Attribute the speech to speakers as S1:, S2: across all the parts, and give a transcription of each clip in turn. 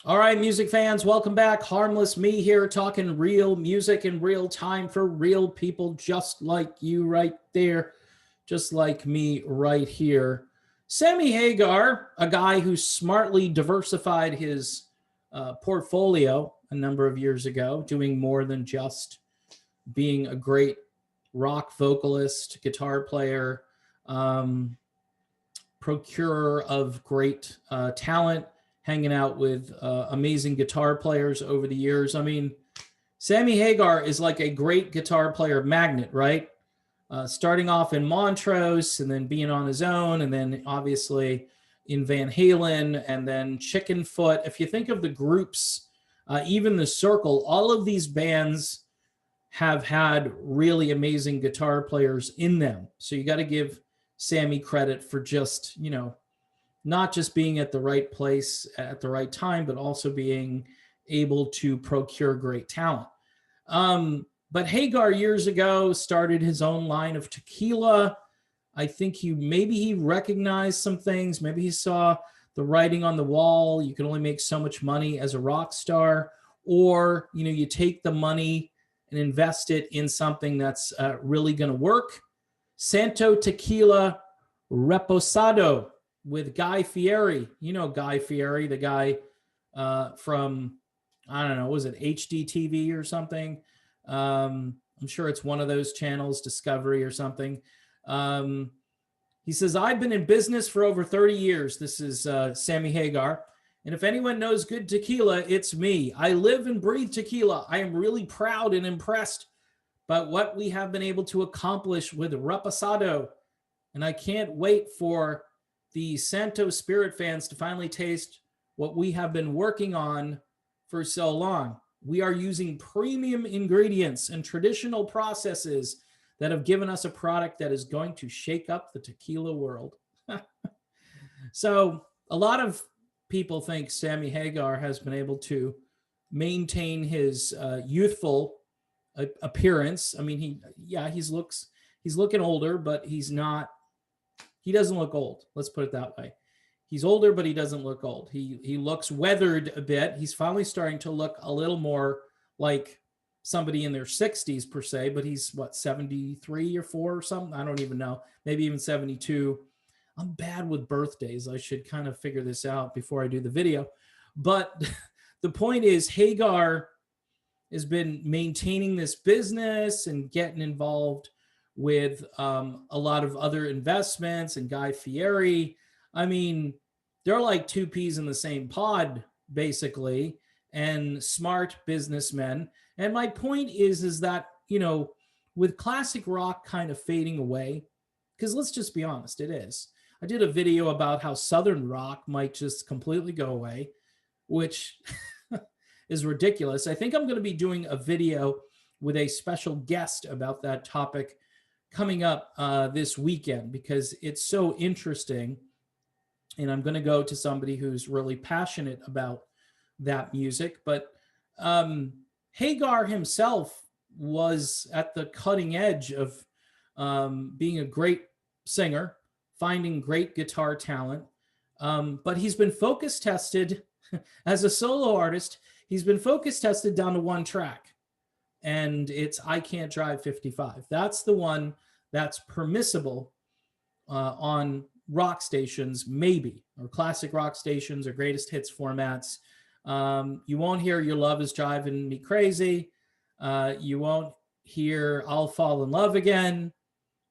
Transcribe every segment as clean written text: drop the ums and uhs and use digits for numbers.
S1: All right, music fans, welcome back. Harmless Me here, talking real music in real time for real people just like you right there, just like me right here. Sammy Hagar, a guy who smartly diversified his portfolio a number of years ago, doing more than just being a great rock vocalist, guitar player, um, procurer of great talent, hanging out with amazing guitar players over the years. I mean, Sammy Hagar is like a great guitar player magnet, right? Starting off in Montrose and then being on his own, and then obviously in Van Halen and then Chickenfoot. If you think of the groups, even the Circle, all of these bands have had really amazing guitar players in them. So you got to give Sammy credit for just, not just being at the right place at the right time, but also being able to procure great talent. But Hagar years ago started his own line of tequila. I think he recognized some things. Maybe he saw the writing on the wall. You can only make so much money as a rock star, or you take the money and invest it in something that's really going to work. Santo Tequila Reposado with Guy Fieri. You know Guy Fieri, the guy from, I don't know, was it HDTV or something? I'm sure it's one of those channels, Discovery or something. He says, I've been in business for over 30 years. This is Sammy Hagar. And if anyone knows good tequila, it's me. I live and breathe tequila. I am really proud and impressed by what we have been able to accomplish with Reposado. And I can't wait for the Santo Spirit fans to finally taste what we have been working on for so long. We are using premium ingredients and traditional processes that have given us a product that is going to shake up the tequila world. So a lot of people think Sammy Hagar has been able to maintain his youthful appearance. I mean, he's looking older, but he doesn't look old. Let's put it that way. He's older, but he doesn't look old. He looks weathered a bit. He's finally starting to look a little more like somebody in their 60s per se, but he's 73 or 4 or something. I don't even know. Maybe even 72. I'm bad with birthdays. I should kind of figure this out before I do the video. But the point is, Hagar has been maintaining this business and getting involved with a lot of other investments and Guy Fieri. I mean, they're like two peas in the same pod, basically, and smart businessmen. And my point is that, with classic rock kind of fading away, because let's just be honest, it is. I did a video about how Southern rock might just completely go away, which is ridiculous. I think I'm going to be doing a video with a special guest about that topic coming up this weekend because it's so interesting. And I'm going to go to somebody who's really passionate about that music. But Hagar himself was at the cutting edge of being a great singer, finding great guitar talent. But he's been focus tested as a solo artist. He's been focus tested down to one track, and it's I Can't Drive 55. That's the one that's permissible on rock stations, maybe, or classic rock stations or greatest hits formats. You won't hear Your Love Is Driving Me Crazy. You won't hear I'll Fall in Love Again.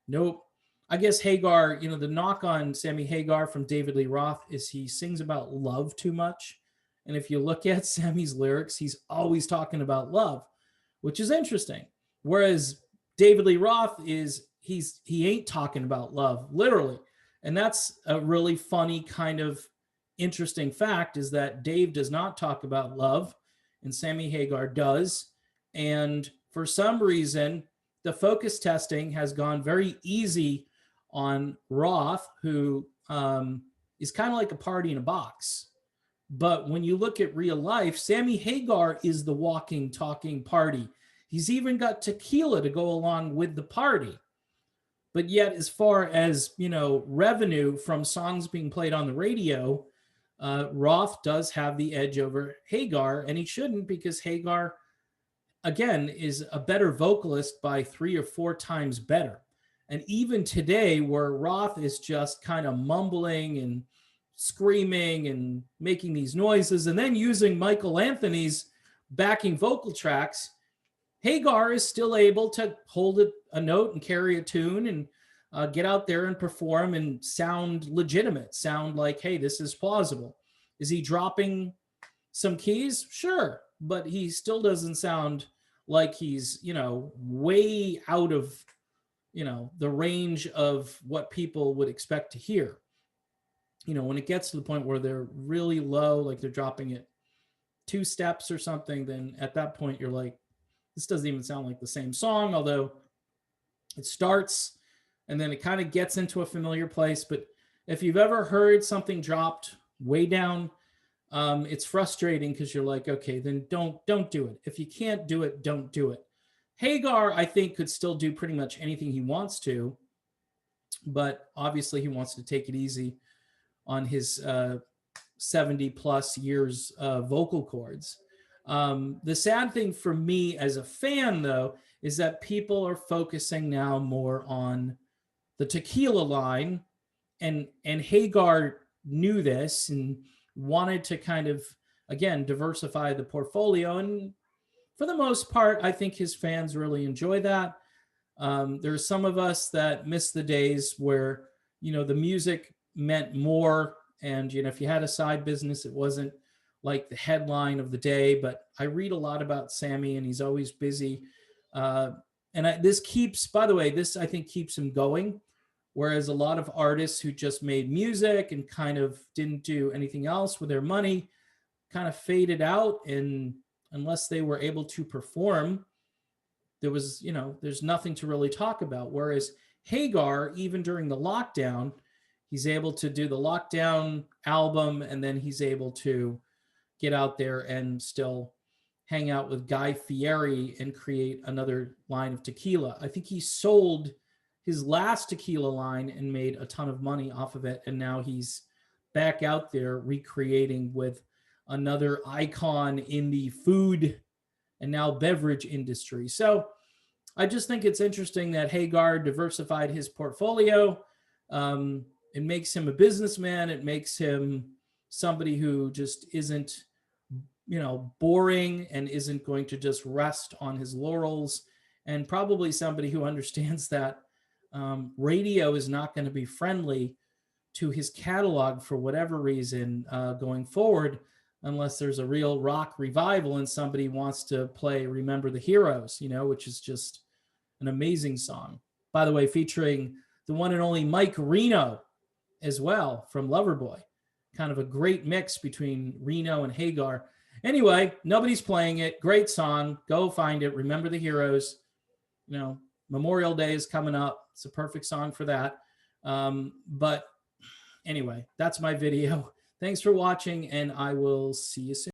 S1: Nope. I guess Hagar, the knock on Sammy Hagar from David Lee Roth is he sings about love too much. And if you look at Sammy's lyrics, he's always talking about love, which is interesting. Whereas David Lee Roth he ain't talking about love, literally. And that's a really funny kind of interesting fact is that Dave does not talk about love and Sammy Hagar does. And for some reason, the focus testing has gone very easy on Roth, who is kind of like a party in a box. But when you look at real life, Sammy Hagar is the walking, talking party. He's even got tequila to go along with the party. But yet, as far as, revenue from songs being played on the radio, Roth does have the edge over Hagar, and he shouldn't, because Hagar, again, is a better vocalist by 3 or 4 times better. And even today, where Roth is just kind of mumbling and screaming and making these noises and then using Michael Anthony's backing vocal tracks, Hagar is still able to hold a note and carry a tune and get out there and perform and sound legitimate, sound like, hey, this is plausible. Is he dropping some keys? Sure, but he still doesn't sound like he's, way out of, the range of what people would expect to hear. When it gets to the point where they're really low, like they're dropping it 2 steps or something, then at that point you're like, this doesn't even sound like the same song, although it starts and then it kind of gets into a familiar place. But if you've ever heard something dropped way down, it's frustrating, because you're like, okay, then don't do it. If you can't do it, don't do it. Hagar, I think, could still do pretty much anything he wants to, but obviously he wants to take it easy on his 70 plus years vocal cords. The sad thing for me as a fan, though, is that people are focusing now more on the Tequila line, and Hagar knew this and wanted to kind of, again, diversify the portfolio. And for the most part, I think his fans really enjoy that. There's some of us that miss the days where, the music meant more. And, if you had a side business, it wasn't like the headline of the day. But I read a lot about Sammy, and he's always busy. This keeps, by the way, this I think keeps him going. Whereas a lot of artists who just made music and kind of didn't do anything else with their money kind of faded out. And unless they were able to perform, there was, there's nothing to really talk about. Whereas Hagar, even during the lockdown, he's able to do the lockdown album, and then he's able to get out there and still hang out with Guy Fieri and create another line of tequila. I think he sold his last tequila line and made a ton of money off of it. And now he's back out there recreating with another icon in the food and now beverage industry. So I just think it's interesting that Hagar diversified his portfolio. It makes him a businessman. It makes him somebody who just isn't, boring and isn't going to just rest on his laurels, and probably somebody who understands that radio is not going to be friendly to his catalog for whatever reason going forward, unless there's a real rock revival and somebody wants to play Remember the Heroes, which is just an amazing song. By the way, featuring the one and only Mike Reno as well from Loverboy. Kind of a great mix between Reno and Hagar. Anyway, nobody's playing it. Great song. Go find it. Remember the Heroes. Memorial Day is coming up. It's a perfect song for that. But anyway, that's my video. Thanks for watching, and I will see you soon.